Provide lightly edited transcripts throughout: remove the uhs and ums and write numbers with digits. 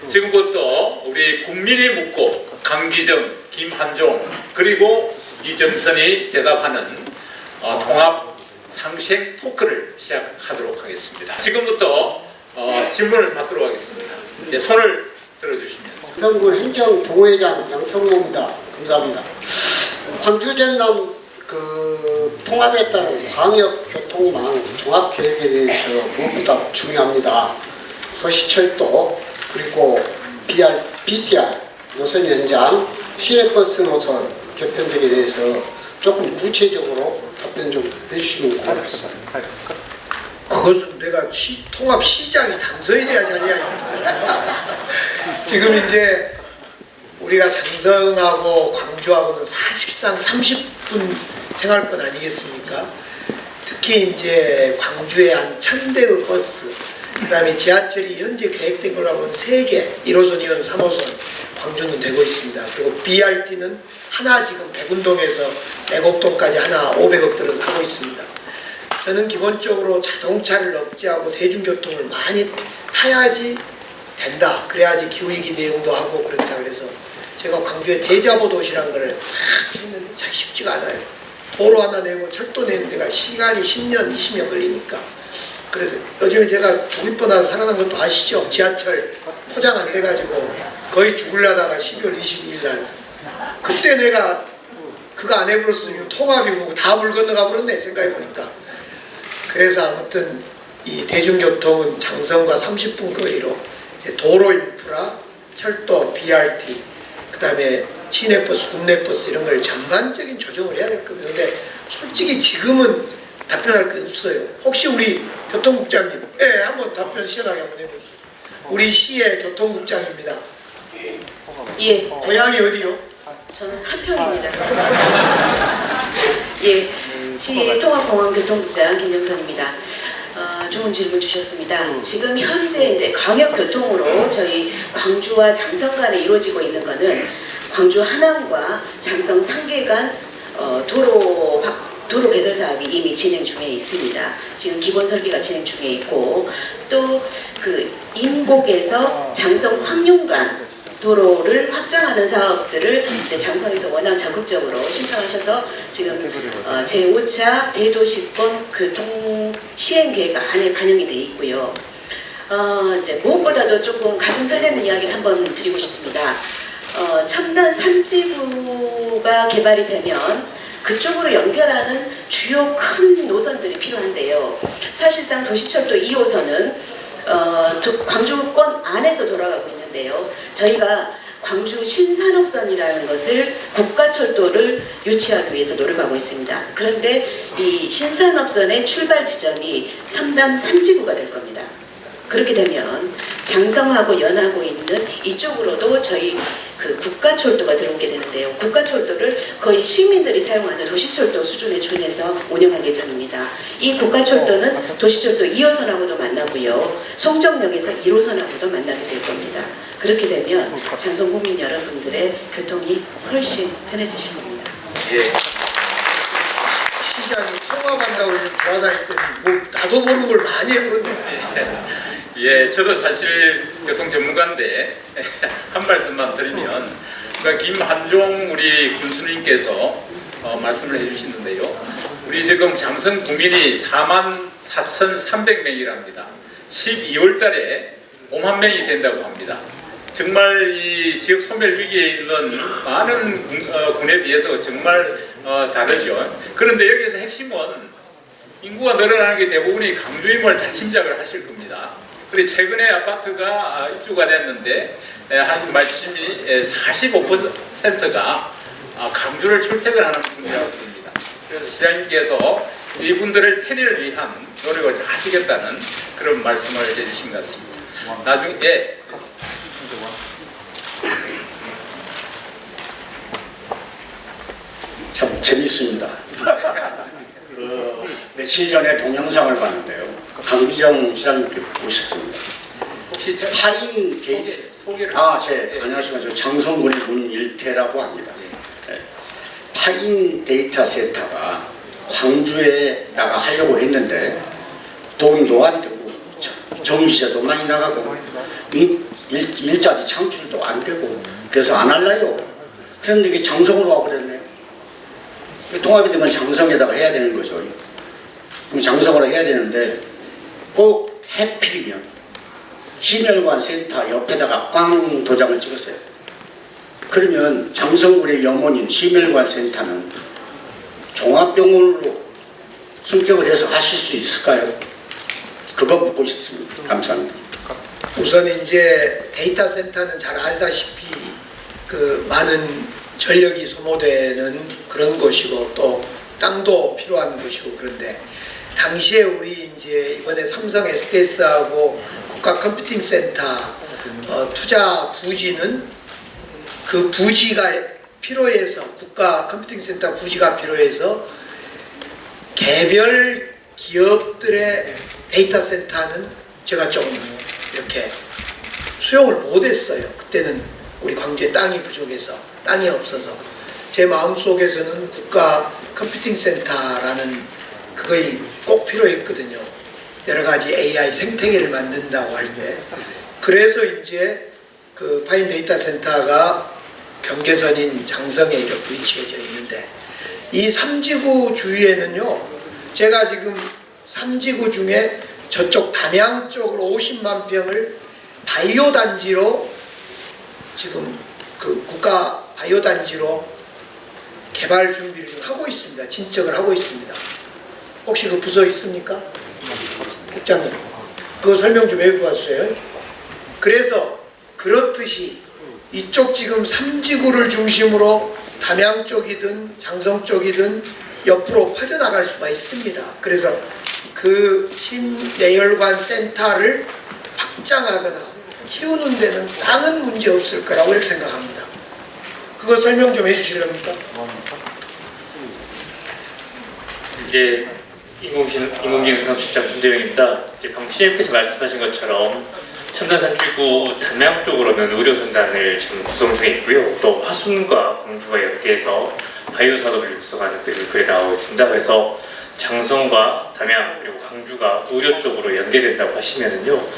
지금부터 우리 국민이 묻고 강기정, 김한종 그리고 이정선이 대답하는 통합 상식 토크를 시작하도록 하겠습니다. 지금부터 질문을 받도록 하겠습니다. 네, 손을 들어주시면. 성군 행정 동호회장 양성모입니다. 감사합니다. 광주 전남 통합에 따른 광역 교통망 종합 계획에 대해서 무엇보다 중요합니다. 도시철도 그리고 BTR 노선 연장, 시내버스 노선 개편 등에 대해서 조금 구체적으로 답변 좀 해주시면 고맙습니다. 그것은 내가 통합시장이 당선이 돼야 잘 이야기합니다. 지금 이제 우리가 장성하고 광주하고는 사실상 30분 생활권 아니겠습니까? 특히 이제 광주에 한 1000대의 버스, 그 다음에 지하철이 현재 계획된 걸로 하면 3개, 1호선, 2호선, 3호선 광주는 되고 있습니다. 그리고 BRT는 하나 지금 백운동에서 내곡동까지 하나 500억 들어서 하고 있습니다. 저는 기본적으로 자동차를 억제하고 대중교통을 많이 타야지 된다. 그래야지 기후위기 대응도 하고 그렇다. 그래서 제가 광주에 대자보 도시란 걸 했는데 참 쉽지가 않아요. 도로 하나 내고 철도 내는 데가 시간이 10년, 20년 걸리니까. 그래서 요즘에 제가 죽을 뻔하다 살아난 것도 아시죠? 지하철 포장 안 돼가지고 거의 죽으려다가 12월 22일 날 그때 내가 그거 안 해버렸으면 통합이 오고 다 물 건너가 버렸네 생각해보니까. 그래서 아무튼 이 대중교통은 장성과 30분 거리로 도로 인프라, 철도, BRT, 그 다음에 시내버스, 국내버스 이런 걸 전반적인 조정을 해야 될 겁니다. 근데 솔직히 지금은 답변할 게 없어요. 혹시 우리 교통국장님, 한번 답변 시원하게 한번 해보세요. 우리 시의 교통국장입니다. 예. 고향이 어디요? 저는 한평입니다. 예. 시 통합공항교통국장 김영선입니다. 좋은 질문 주셨습니다. 지금 현재 이제 광역교통으로 저희 광주와 장성 간에 이루어지고 있는 것은 광주 하남과 장성 상계 간 도로 개설 사업이 이미 진행 중에 있습니다. 지금 기본 설계가 진행 중에 있고 또 그 임곡에서 장성 황룡간 도로를 확장하는 사업들을 이제 장성에서 워낙 적극적으로 신청하셔서 지금 제5차 대도시권 교통 시행 계획 안에 반영이 돼 있고요. 이제 무엇보다도 조금 가슴 설레는 이야기를 한번 드리고 싶습니다. 첨단 3지구가 개발이 되면 그쪽으로 연결하는 주요 큰 노선들이 필요한데요. 사실상 도시철도 2호선은 광주권 안에서 돌아가고 있는데요. 저희가 광주 신산업선이라는 것을 국가철도를 유치하기 위해서 노력하고 있습니다. 그런데 이 신산업선의 출발 지점이 첨단 3지구가 될 겁니다. 그렇게 되면 장성하고 연하고 있는 이쪽으로도 저희 그 국가철도가 들어오게 되는데요. 국가철도를 거의 시민들이 사용하는 도시철도 수준에 준해서 운영할 예정입니다. 이 국가철도는 도시철도 2호선하고도 만나고요. 송정역에서 1호선하고도 만나게 될 겁니다. 그렇게 되면 장성 국민 여러분들의 교통이 훨씬 편해지실 겁니다. 예. 시장이 통합한다고 돌아다니더니 뭐 나도 모르는 걸 많이 해버렸네. 예, 저도 사실 교통 전문가인데 한 말씀만 드리면 그러니까 김한종 우리 군수님께서 말씀을 해주시는데요. 우리 지금 장성 구민이 44,300명이랍니다. 12월 달에 5만 명이 된다고 합니다. 정말 이 지역 소멸 위기에 있는 많은 군에 비해서 정말 다르죠. 그런데 여기서 핵심은 인구가 늘어나는 게 대부분이 강주임을 다 짐작을 하실 겁니다. 그리고 최근에 아파트가 입주가 됐는데 한 말씀이 45%가 강주를 출퇴근하는 분이라고 봅니다. 그래서 시장님께서 이분들의 편의를 위한 노력을 하시겠다는 그런 말씀을 해주신 것 같습니다. 나중에 참 재밌습니다. 며칠 전에 동영상을 봤는데요. 강기정 시장님께 보셨습니다. 혹시 8인 게이트. 소개를 안녕하십니까. 저 장성군의 문일태라고 합니다. 8인 데이터 센터가 광주에다가 하려고 했는데 돈도 안 되고 전기세도 많이 나가고 일자리 창출도 안 되고 그래서 안 할래요. 그런데 이게 장성으로 와버렸네요. 통합이 되면 장성에다가 해야 되는 거죠. 그럼 장성으로 해야 되는데 꼭 해필이면 심혈관 센터 옆에다가 꽝 도장을 찍었어요. 그러면 장성군의 염원인 심혈관 센터는 종합병원으로 승격을 해서 하실 수 있을까요? 그거 묻고 싶습니다. 감사합니다. 우선 이제 데이터 센터는 잘 아시다시피 그 많은 전력이 소모되는 그런 곳이고 또 땅도 필요한 곳이고 그런데 당시에 우리 이제 이번에 삼성 SDS하고 국가 컴퓨팅 센터 투자 부지는 그 부지가 필요해서 국가 컴퓨팅 센터 부지가 필요해서 개별 기업들의 데이터 센터는 제가 좀 이렇게 수용을 못했어요. 그때는 우리 광주에 땅이 부족해서 땅이 없어서 제 마음속에서는 국가 컴퓨팅 센터라는 그거이 꼭 필요했거든요. 여러 가지 AI 생태계를 만든다고 할 때. 그래서 이제 그 파인 데이터 센터가 경계선인 장성에 이렇게 위치해져 있는데 이 3지구 주위에는요, 제가 지금 3지구 중에 저쪽 담양 쪽으로 50만 평을 바이오 단지로 지금 그 국가 바이오 단지로 개발 준비를 지금 하고 있습니다. 진척을 하고 있습니다. 혹시 그 부서 있습니까? 국장님, 그거 설명 좀 해보았어요. 그래서 그렇듯이 이쪽 지금 3지구를 중심으로 담양 쪽이든 장성 쪽이든 옆으로 퍼져나갈 수가 있습니다. 그래서 그 심내혈관 센터를 확장하거나 키우는 데는 땅은 문제 없을 거라고 이렇게 생각합니다. 그거 설명 좀 해주시렵니까? 이제 인공지능 산업실장 김대영입니다. 이제 방금 시장님께서 말씀하신 것처럼 첨단산지구 담양 쪽으로는 의료선단을 지금 구성 중에 있고요. 또 화순과 광주가 연계해서 바이오 산업을 육성하는 글이 나오고 있습니다. 그래서 장성과 담양 그리고 광주가 의료 쪽으로 연계된다고 하시면은요,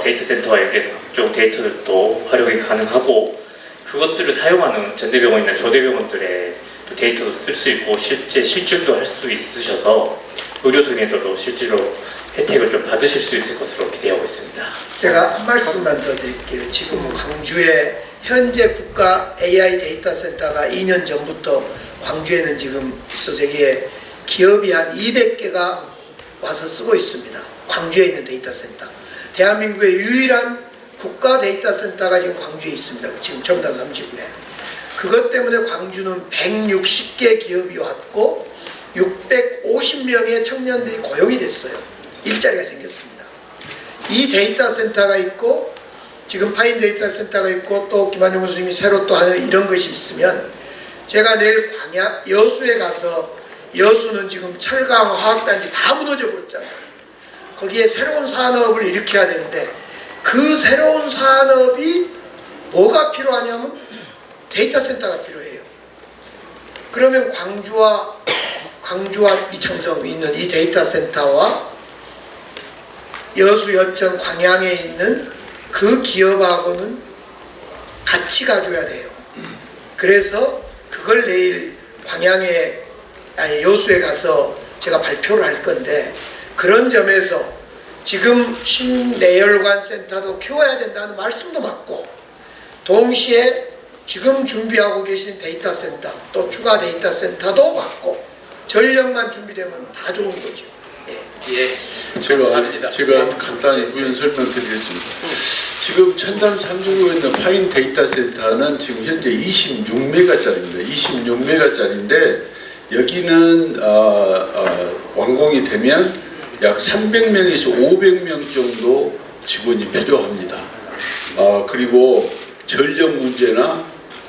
데이터 센터와 연계해서 각종 데이터들도 활용이 가능하고 그것들을 사용하는 전대병원이나 조대병원들의 또 데이터도 쓸 수 있고 실제 실증도 할 수 있으셔서 의료 등에서도 실제로 혜택을 좀 받으실 수 있을 것으로 기대하고 있습니다. 제가 한 말씀만 더 드릴게요. 지금 광주에 현재 국가 AI 데이터 센터가 2년 전부터 광주에는 지금 있어서 여기에 기업이 한 200개가 와서 쓰고 있습니다. 광주에 있는 데이터 센터. 대한민국의 유일한 국가 데이터 센터가 지금 광주에 있습니다. 지금 첨단 3지구에. 그것 때문에 광주는 160개 기업이 왔고 650명의 청년들이 고용이 됐어요. 일자리가 생겼습니다. 이 데이터 센터가 있고 지금 파인 데이터 센터가 있고 또 김한용 교수님이 새로 또 하는 이런 것이 있으면 제가 내일 여수에 가서 여수는 지금 철강 화학단지 다 무너져 버렸잖아요. 거기에 새로운 산업을 일으켜야 되는데 그 새로운 산업이 뭐가 필요하냐면 데이터 센터가 필요해요. 그러면 광주와 이창성에 있는 이 데이터 센터와 여수, 여천, 광양에 있는 그 기업하고는 같이 가줘야 돼요. 그래서 그걸 내일 여수에 가서 제가 발표를 할 건데 그런 점에서 지금 심내혈관 센터도 키워야 된다는 말씀도 맞고 동시에 지금 준비하고 계신 데이터 센터 또 추가 데이터 센터도 맞고 전력만 준비되면 다 좋은 거죠. 예. 제가 간단히 부연 설명드리겠습니다. 지금 첨단 3지구에 있는 파인 데이터 센터는 지금 현재 26메가짜리입니다. 26메가짜리인데 여기는 완공이 되면 약 300명에서 500명 정도 직원이 필요합니다. 그리고 전력 문제나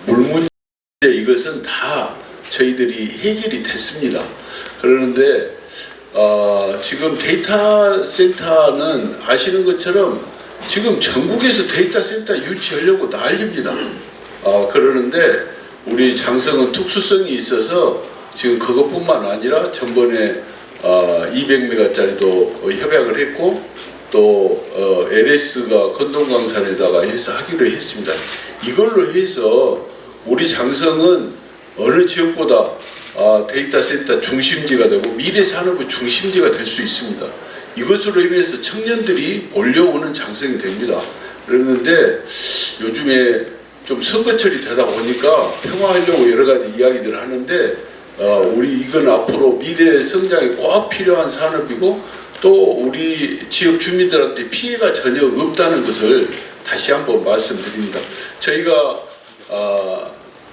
물 문제 이것은 다 저희들이 해결이 됐습니다. 그러는데 지금 데이터 센터는 아시는 것처럼 지금 전국에서 데이터 센터 유치하려고 난립니다. 그러는데 우리 장성은 특수성이 있어서 지금 그것뿐만 아니라 전번에 200메가짜리도 협약을 했고 또 LS가 건동강산에다가 해서 하기로 했습니다. 이걸로 해서 우리 장성은 어느 지역보다 데이터 센터 중심지가 되고 미래 산업의 중심지가 될 수 있습니다. 이것으로 인해서 청년들이 몰려오는 장성이 됩니다. 그랬는데 요즘에 좀 선거철이 되다 보니까 평화하려고 여러 가지 이야기들을 하는데 우리 이건 앞으로 미래 성장에 꼭 필요한 산업이고 또 우리 지역 주민들한테 피해가 전혀 없다는 것을 다시 한번 말씀드립니다. 저희가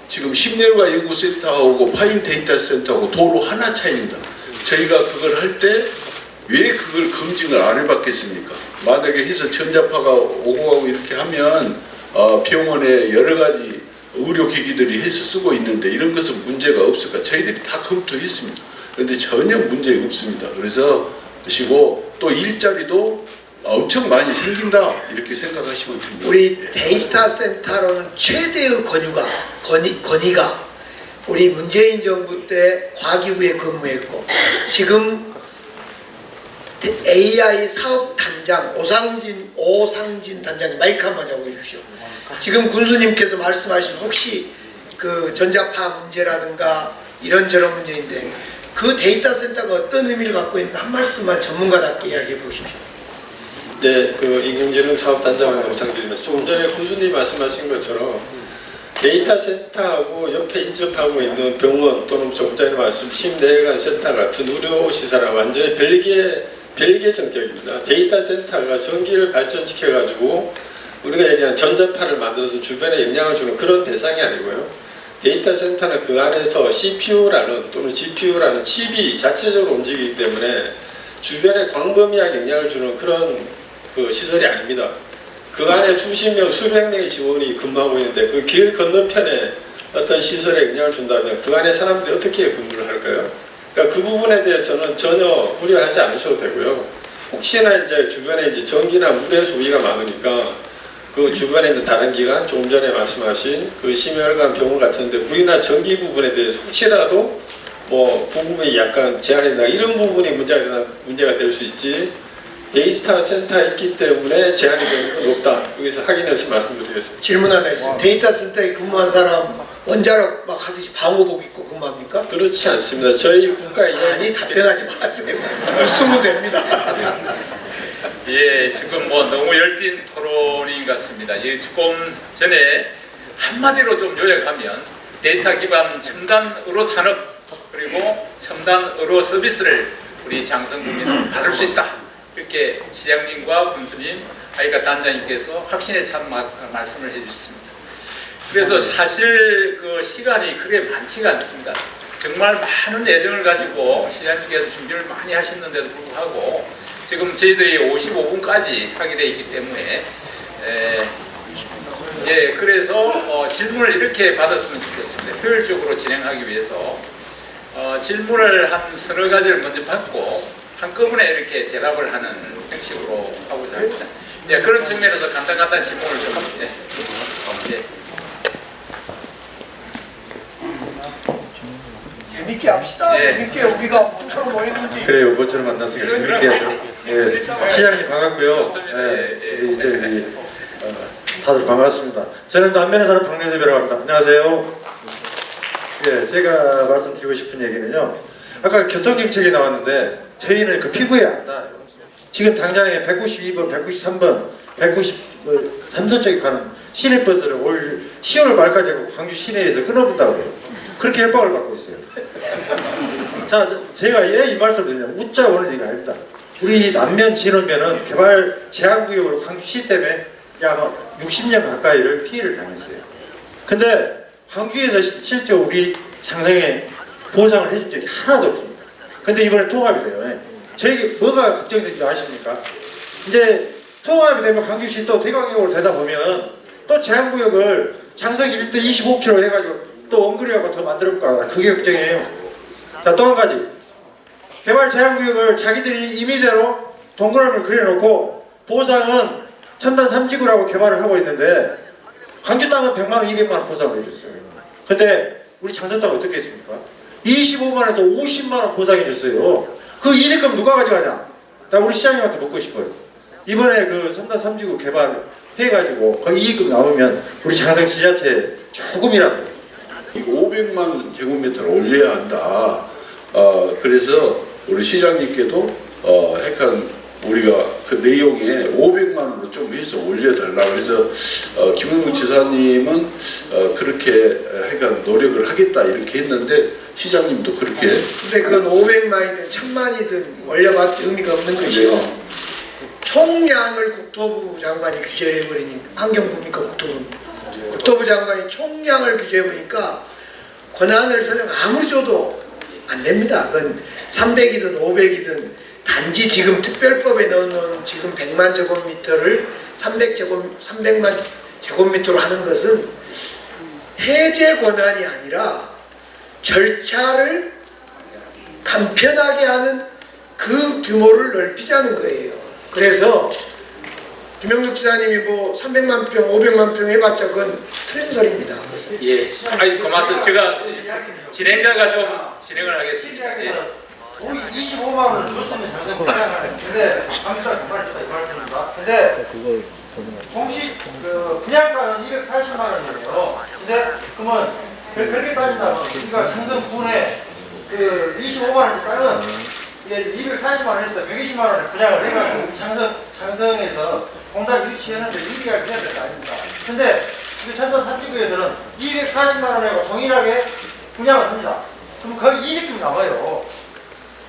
지금 심내일과 연구센터하고 파인 데이터 센터하고 도로 하나 차이입니다. 저희가 그걸 할 때 왜 그걸 검증을 안 해봤겠습니까? 만약에 해서 전자파가 오고 가고 이렇게 하면 병원에 여러 가지 의료기기들이 해서 쓰고 있는데 이런 것은 문제가 없을까? 저희들이 다 검토했습니다. 그런데 전혀 문제 없습니다. 그래서 그리고 또 일자리도 엄청 많이 생긴다 이렇게 생각하시면 됩니다. 우리 데이터 센터로는 최대의 건의가 우리 문재인 정부 때 과기부에 근무했고 지금 AI 사업단장 오상진 단장님 마이크 한번 잡아주십시오. 지금 군수님께서 말씀하신 혹시 그 전자파 문제라든가 이런저런 문제인데 그 데이터 센터가 어떤 의미를 갖고 있는가 한 말씀만 전문가답게 이야기해 보십시오. 네, 그 인공지능 사업단장은 오상진입니다. 조금 전에 군수님 말씀하신 것처럼 데이터 센터하고 옆에 인접하고 있는 병원 또는 조금 전에 말씀 심내관 센터 같은 의료시설하고 완전히 별개 성격입니다. 데이터 센터가 전기를 발전시켜가지고 우리가 얘기하는 전자파를 만들어서 주변에 영향을 주는 그런 대상이 아니고요. 데이터 센터는 그 안에서 CPU라는 또는 GPU라는 칩이 자체적으로 움직이기 때문에 주변에 광범위하게 영향을 주는 그런 그 시설이 아닙니다. 그 안에 수십 명, 수백 명의 직원이 근무하고 있는데 그 길 건너편에 어떤 시설에 영향을 준다면 그 안에 사람들이 어떻게 근무를 할까요? 그러니까 그 부분에 대해서는 전혀 우려하지 않으셔도 되고요. 혹시나 이제 주변에 이제 전기나 물의 소비가 많으니까 그 주변에 있는 다른 기관, 조금 전에 말씀하신 그 심혈관 병원 같은데 물이나 전기 부분에 대해서 혹시라도 뭐 부분이 약간 제한이 된다 이런 부분이 문제가 될 수 있지 데이터 센터에 있기 때문에 제한이 되는 건 없다. 여기서 확인해서 말씀드리겠습니다. 질문 하나 있습니다. 데이터 센터에 근무한 사람 원자력 막 하듯이 방호복 입고 근무합니까? 그렇지 않습니다. 저희 국가에 아니 답변하지 마세요. 웃으면 됩니다. 예, 지금 뭐 너무 열띤 토론인 것 같습니다. 예, 조금 전에 한마디로 좀 요약하면 데이터 기반 첨단 의료 산업 그리고 첨단 의료 서비스를 우리 장성 국민은 받을 수 있다. 이렇게 시장님과 군수님, 아이가 단장님께서 확신에 찬 말씀을 해주셨습니다. 그래서 사실 그 시간이 그렇게 많지가 않습니다. 정말 많은 애정을 가지고 시장님께서 준비를 많이 하셨는데도 불구하고 지금 저희들이 55분까지 하게 되어 있기 때문에 예, 그래서 질문을 이렇게 받았으면 좋겠습니다. 효율적으로 진행하기 위해서 질문을 한 서너 가지를 먼저 받고 한꺼번에 이렇게 대답을 하는 형식으로 하고자 합니다. 예, 그런 측면에서 간단한 질문을 좀 예. 재밌게 합시다. 예. 재밌게 우리가 모처럼 모였는데. 그래요, 모처럼 만났으니까 재밌게 하죠. 예, 시장님 반갑고요. 좋습니다. 예, 우리 저기 다들 반갑습니다. 저는 또 안면에 사는 박명섭이라고 합니다. 안녕하세요. 예, 제가 말씀드리고 싶은 얘기는요. 아까 교통정책이 나왔는데 저희는 그 피부에 안 나요. 지금 당장에 192번, 193번, 193선 쪽에 가는 시내버스를 올 10월 말까지 광주 시내에서 끊어본다고 해요. 그렇게 협박을 받고 있어요. 자, 제가 왜 이 말씀을 드리냐면 웃자 오는 얘기가 아닙니다. 우리 남면 진원면은 개발 제한구역으로 광주시 때문에 약 60년 가까이를 피해를 당했어요. 근데 광주에서 실제 우리 장성에 보상을 해준 적이 하나도 없습니다. 근데 이번에 통합이 돼요. 저에게 뭐가 걱정되는지 아십니까? 이제 통합이 되면 광주시 또 대강역으로 되다 보면 또 제한구역을 장성 1도 25km 해가지고 또 원거리하고 더 만들어볼까 그게 걱정이에요. 자, 또 한 가지 개발 제한구역을 자기들이 임의대로 동그라미를 그려놓고 보상은 첨단 3지구라고 개발을 하고 있는데 광주 땅은 100만원, 200만원 보상을 해줬어요. 근데 우리 장성 땅은 어떻게 했습니까? 25만원에서 50만원 보상해줬어요. 그 이득금 누가 가져가냐? 나 우리 시장님한테 묻고 싶어요. 이번에 그 첨단 3지구 개발 해가지고 거기 이익금 나오면 우리 장성 지자체 조금이라도 이거 500만 제곱미터를 올려야 한다. 그래서 우리 시장님께도 약간 우리가 그 내용에 500만으로 좀 해서 올려달라. 그래서 김영국 지사님은 그렇게 약간 노력을 하겠다 이렇게 했는데 시장님도 그렇게. 근데 그건 500만이든 1000만이든 올려봤자 의미가 없는 것이요. 총량을 국토부 장관이 규제를 해버리니 환경부니까 국토부 장관이 총량을 규제해보니까 권한을 설령 아무리 줘도 안 됩니다. 그건 300이든 500이든 단지 지금 특별법에 넣어놓은 지금 100만 제곱미터를 300만 제곱미터로 하는 것은 해제 권한이 아니라 절차를 간편하게 하는 그 규모를 넓히자는 거예요. 그래서 김영국 지사님이 뭐 300만 평, 500만 평 해봤자 그건 틀린 소리입니다. 그것은. 예. 아이 고맙습니다. 제가 진행자가 좀 진행을 하겠습니다. 예. 25만 원을 줬으면 장성 분양하는. 근데 아무튼 정말 이 말씀입니다. 근데 공식 그 분양가는 240만 원이에요. 근데 그러면 그렇게 따진다면 우리가 장성 분에 그 25만 원이니까는 이게 240만 원에서 120만 원을 분양을 해가지고 장성에서 공단 유치했는데 유리가 돼야 될 거 아닙니까? 근데 우리 첨단 3지구에서는 240만 원하고 동일하게 분양을 합니다. 그럼 거기 이익금이 남아요.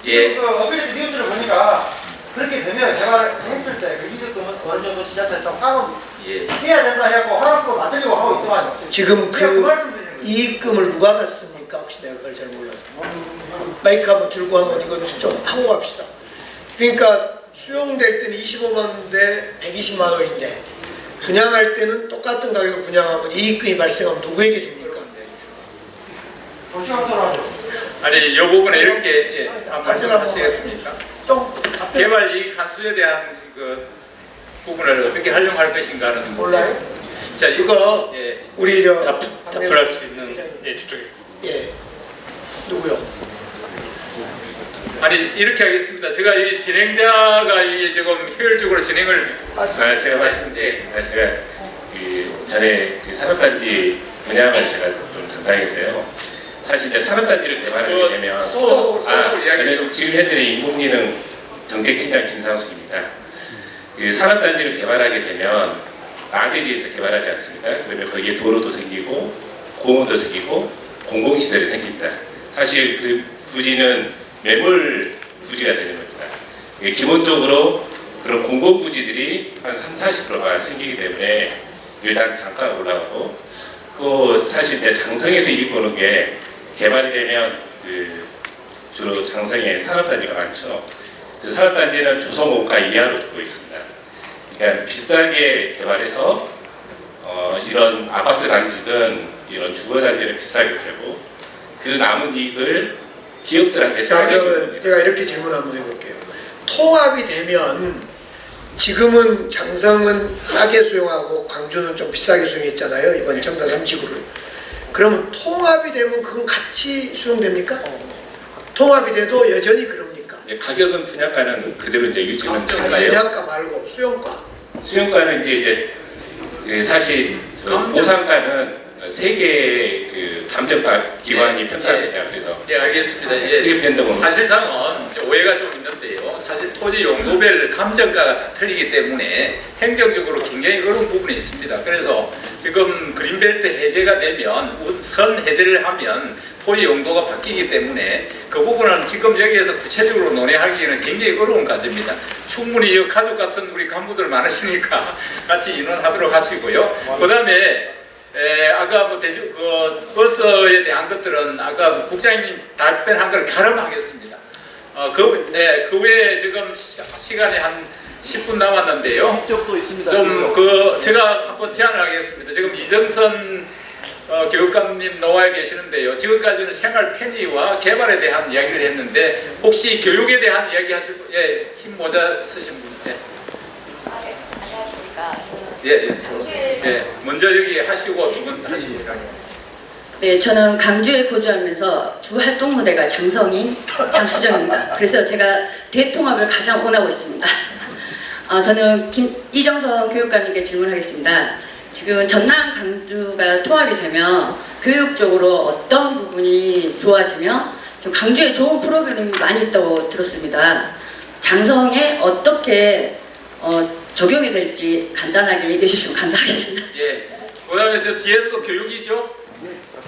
예. 그 어제 뉴스를 보니까 그렇게 되면 개발했을 때 그 이익금은 어느 정도 지자체에서 환원 해야 된다 해갖고 환원법 만들려고 하고 있더만요. 지금 그 그 말씀드리는 거예요. 이익금을 누가 갖습니까? 혹시 내가 그걸 잘 몰라서. 마이크 한번 들고 한번 이거 좀 하고 갑시다. 그러니까 수용될 때는 25만 원인데 120만 원인데 분양할 때는 똑같은 가격을 분양하면 이익금이 발생하면 누구에게 줍니까? 아니 이 부분에 이렇게 말씀하시겠습니까? 좀 개발 이익 환수에 대한 그 부분을 어떻게 활용할 것인가는 몰라요? 자 이거 예. 우리 저 답변할 수 있는 저쪽에. 예 누구요? 아니 이렇게 하겠습니다. 제가 이 진행자가 이 지금 효율적으로 진행을 제가 말씀드리겠습니다. 제가 그 전에 그 산업단지 분양을 제가 좀 담당해서요. 사실 이제 산업단지를 개발하게 되면 저는 지금 현재 인공지능 정책팀장 김상숙입니다. 그 산업단지를 개발하게 되면 나대지에서 개발하지 않습니까? 그러면 거기에 도로도 생기고 공원도 생기고 공공시설이 생깁니다. 사실 그 부지는 매몰 부지가 되는 겁니다. 기본적으로 그런 공공부지들이 한 30-40%가 생기기 때문에 일단 단가가 올라가고 또 사실 이제 장성에서 이익 보는 게 개발이 되면 그 주로 장성에 산업단지가 많죠. 그 산업단지는 조성호가 이하로 주고 있습니다. 그러니까 비싸게 개발해서 이런 아파트 단지든 이런 주거 단지를 비싸게 팔고 그 남은 이익을 기업들한테 자 그러면 제가 이렇게 질문 한번 해볼게요. 통합이 되면 지금은 장성은 싸게 수용하고 광주는 좀 비싸게 수용했잖아요. 이번 첨단 3지구를. 그러면 통합이 되면 그건 같이 수용됩니까? 통합이 돼도 여전히 그럽니까? 가격은 분양가는 그대로 이제 유지는 되는데요. 분양가 말고 수용가. 수용가는 이제 그 사실 보상가는 세계 그 감정가 기관이 평가합니다. 그래서 예 알겠습니다. 그게 변동은 사실상은 오해가 좀 있는데요. 사실 토지 용도별 감정가가 다 틀리기 때문에 행정적으로 굉장히 어려운 부분이 있습니다. 그래서 지금 그린벨트 해제가 되면 선 해제를 하면 토지 용도가 바뀌기 때문에 그 부분은 지금 여기에서 구체적으로 논의하기에는 굉장히 어려운 과제입니다. 충분히 가족 같은 우리 간부들 많으시니까 같이 의논하도록 하시고요. 그 다음에 아까 뭐 그 버스에 대한 것들은 아까 국장님 답변한 걸 가름하겠습니다. 그 외에 지금 시간이 한 10분 남았는데요. 이쪽도 있습니다. 좀 제가 한번 제안을 하겠습니다. 지금 이정선 교육감님 나와 계시는데요. 지금까지는 생활 편의와 개발에 대한 이야기를 했는데 혹시 교육에 대한 이야기 하실 분, 흰 모자 쓰신 분, 먼저 여기 하시고 두 분 하십니다. 네, 저는 강주에 거주하면서 주 활동 무대가 장성인 장수정입니다. 그래서 제가 대통합을 가장 원하고 있습니다. 저는 이정선 교육감님께 질문하겠습니다. 지금 전남 강주가 통합이 되면 교육적으로 어떤 부분이 좋아지며 좀 강주에 좋은 프로그램이 많이 있다고 들었습니다. 장성에 어떻게 적용이 될지 간단하게 얘기해 주시면 감사하겠습니다. 예. 그다음에 저 뒤에서도 교육이죠?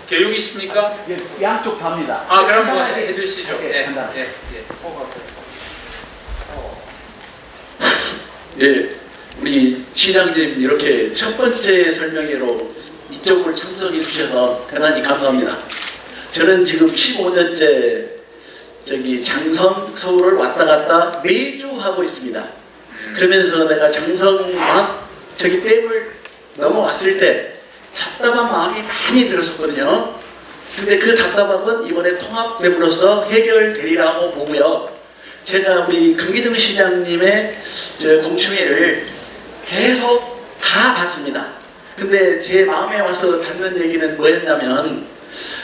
교육이십니까? 예, 양쪽 답니다. 아, 그럼 뭐 해주시죠. 예, 예. 간단하게. 예. 예, 우리 시장님 이렇게 첫 번째 설명회로 이쪽을 참석해 주셔서 대단히 감사합니다. 저는 지금 15년째 저기 장성 서울을 왔다 갔다 매주 하고 있습니다. 그러면서 내가 장성 막 저기 댐을 넘어왔을 때 답답한 마음이 많이 들었었거든요. 근데 그 답답함은 이번에 통합됨으로써 해결되리라고 보고요. 제가 우리 강기정 시장님의 저 공청회를 계속 다 봤습니다. 근데 제 마음에 와서 닿는 얘기는 뭐였냐면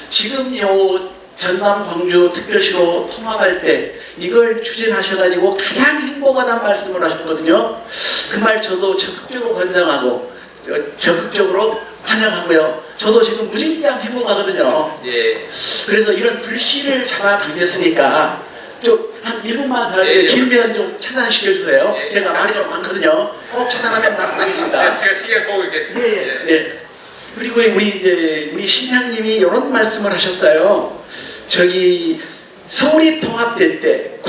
지금 요 전남 광주 특별시로 통합할 때 이걸 추진하셔가지고 가장 행복하다는 말씀을 하셨거든요. 그 말 저도 적극적으로 권장하고 적극적으로 환영하고요. 저도 지금 무진장 행복하거든요. 예. 그래서 이런 불씨를 잡아당겼으니까 좀 한 1분만 더 길면 좀 차단시켜 주세요. 예. 제가 말이 좀 많거든요. 꼭 차단하면 나타나겠습니다. 제가 시계 보고 있겠습니다. 예. 그리고 우리 시장님이 이런 말씀을 하셨어요. 저기 서울이 통합될 때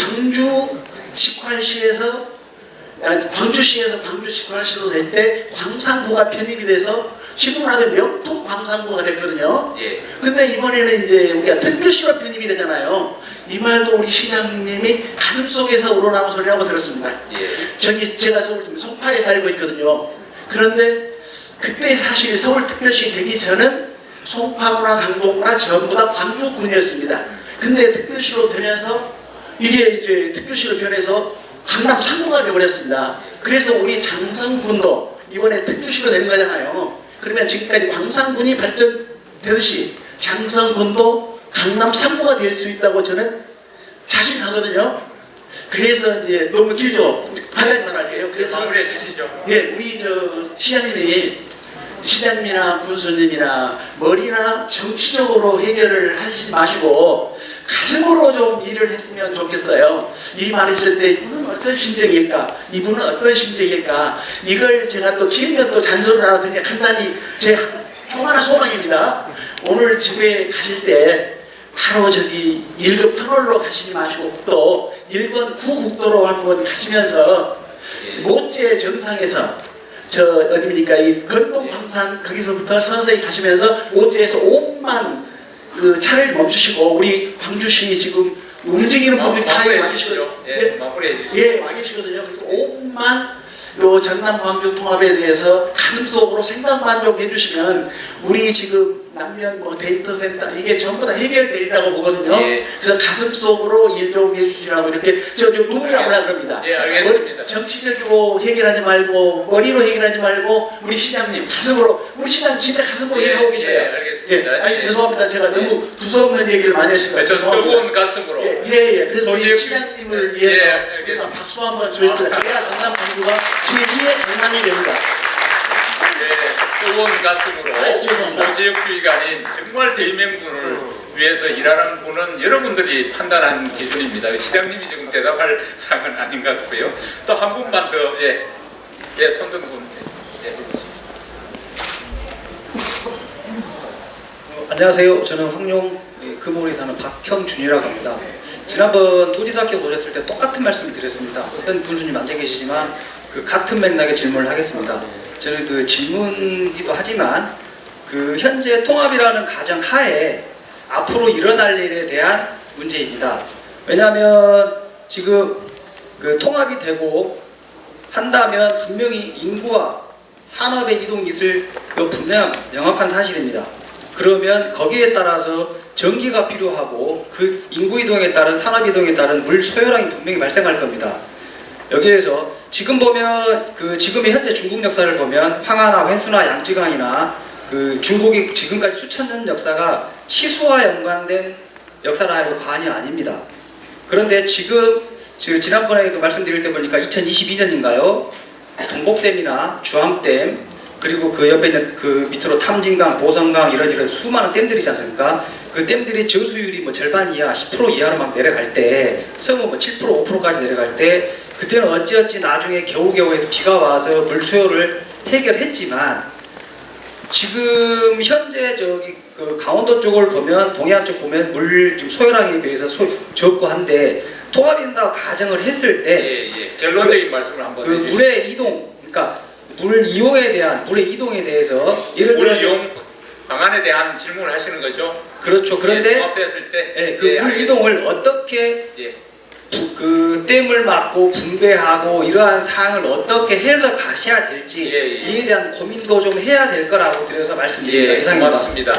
광주시에서 광주 직관시로 될 때 광산구가 편입이 돼서 지금은 아주 명품 광산구가 됐거든요. 예. 근데 이번에는 이제 우리가 특별시로 편입이 되잖아요. 이 말도 우리 시장님이 가슴속에서 우러나온 소리라고 들었습니다. 예. 저기 제가 서울 송파에 살고 있거든요. 그런데 그때 사실 서울특별시 되기 전은 송파구나 강동구나 전부 다 광주군이었습니다. 근데 특별시로 되면서 이게 이제 특별시로 변해서 강남 3구가 되어버렸습니다. 그래서 우리 장성군도 이번에 특별시로 되는 거잖아요. 그러면 지금까지 광산군이 발전되듯이 장성군도 강남 3구가 될 수 있다고 저는 자신하거든요. 그래서 이제 너무 길죠. 간단히만 할게요. 그래서 마무리해 주시죠. 예, 우리 저 시장님이나 군수님이나 머리나 정치적으로 해결을 하시지 마시고 가슴으로 좀 일을 했으면 좋겠어요. 이 말했을 때 이분은 어떤 심정일까? 이분은 어떤 심정일까? 이걸 제가 또 길면 또 잔소리를 하더니 간단히 제 조그마한 소망입니다. 오늘 집에 가실 때 바로 저기 1급 터널로 가시지 마시고 또 1번 구국도로 한번 가시면서 모째 정상에서 저 어디입니까? 이 건동광산 거기서부터 서서히 가시면서 모째에서 5분만 그 차를 멈추시고 우리 광주시 지금 움직이는 분들이 다 와 계시거든요. 예, 마무리해 주시죠. 예, 와 계시거든요. 그래서 5분만 요 전남 광주 통합에 대해서 가슴속으로 생각만 좀 해주시면 우리 지금 남면 뭐 데이터 센터 이게 전부 다 해결되리라고 보거든요. 예. 그래서 가슴속으로 일 좀 해주시라고 이렇게 저 눈물이 나오려 그럽니다. 예, 알겠습니다. 정치적으로 해결하지 말고 머리로 해결하지 말고 우리 시장님 가슴으로 우리 시장 진짜 가슴으로 예, 일하고 계세요. 예, 알겠습니다. 예, 아니 예. 죄송합니다. 제가 너무 두서없는 얘기를 많이 했습니다. 저 죄송합니다. 뜨거운 가슴으로. 예. 그래서 우리 소식- 시장님을 예, 위해서 알겠습니다. 박수 한번 줘주세요. 그래야 전남 광주가 제2의 강남이 됩니다. 네, 뜨거운 가슴으로 죄송합니다. 소지역주의가 아닌 정말 대의명분을 위해서 일하는 분은 여러분들이 판단한 기준입니다. 시장님이 지금 대답할 사항은 아닌 것 같고요. 또 한 분만 더, 손든 분. 예. 안녕하세요. 저는 황룡 금호리 사는 박형준이라고 합니다. 지난번 도지사께서 오셨을 때 똑같은 말씀을 드렸습니다. 현 군수님 앉아 계시지만 그 같은 맥락의 질문을 하겠습니다. 저는 그 질문이기도 하지만 그 현재 통합이라는 가정 하에 앞으로 일어날 일에 대한 문제입니다. 왜냐하면 지금 그 통합이 되고 한다면 분명히 인구와 산업의 이동이 있을 그 분명 명확한 사실입니다. 그러면 거기에 따라서 전기가 필요하고 그 인구 이동에 따른 산업 이동에 따른 물 소요량이 분명히 발생할 겁니다. 여기에서 지금 보면 그 지금의 현재 중국 역사를 보면 황하나 회수나 양쯔강이나 그 중국이 지금까지 수천 년 역사가 치수와 연관된 역사라 해도 과언이 아닙니다. 그런데 지금 지난번에 말씀드릴 때 보니까 2022년인가요? 동곡댐이나 주암댐 그리고 그 옆에 있는 그 밑으로 탐진강, 보성강 이런 수많은 댐들이지 않습니까? 그 댐들이 저수율이 뭐 절반 이하, 10% 이하로 막 내려갈 때, 서부 뭐 7%, 5%까지 내려갈 때, 그때는 어찌어찌 나중에 겨우겨우해서 비가 와서 물 수요를 해결했지만 지금 현재 저기 그 강원도 쪽을 보면 동해안 쪽 보면 물 지금 소요량에 비해서 적고 한데 통합된다고 가정을 했을 때 결론적인 말씀을 한번 그 해주시죠. 물의 이동, 그러니까 물 이용에 대한 물의 이동에 대해서 예를 들어 물 이용 방안에 대한 질문을 하시는 거죠? 그렇죠. 그런데 통합됐을 때 예, 그 물 이동을 어떻게 그 댐을 막고 분배하고 이러한 사항을 어떻게 해서 가셔야 될지 이에 대한 고민도 좀 해야 될 거라고 드려서 말씀드립니다. 이상입니다. 고맙습니다.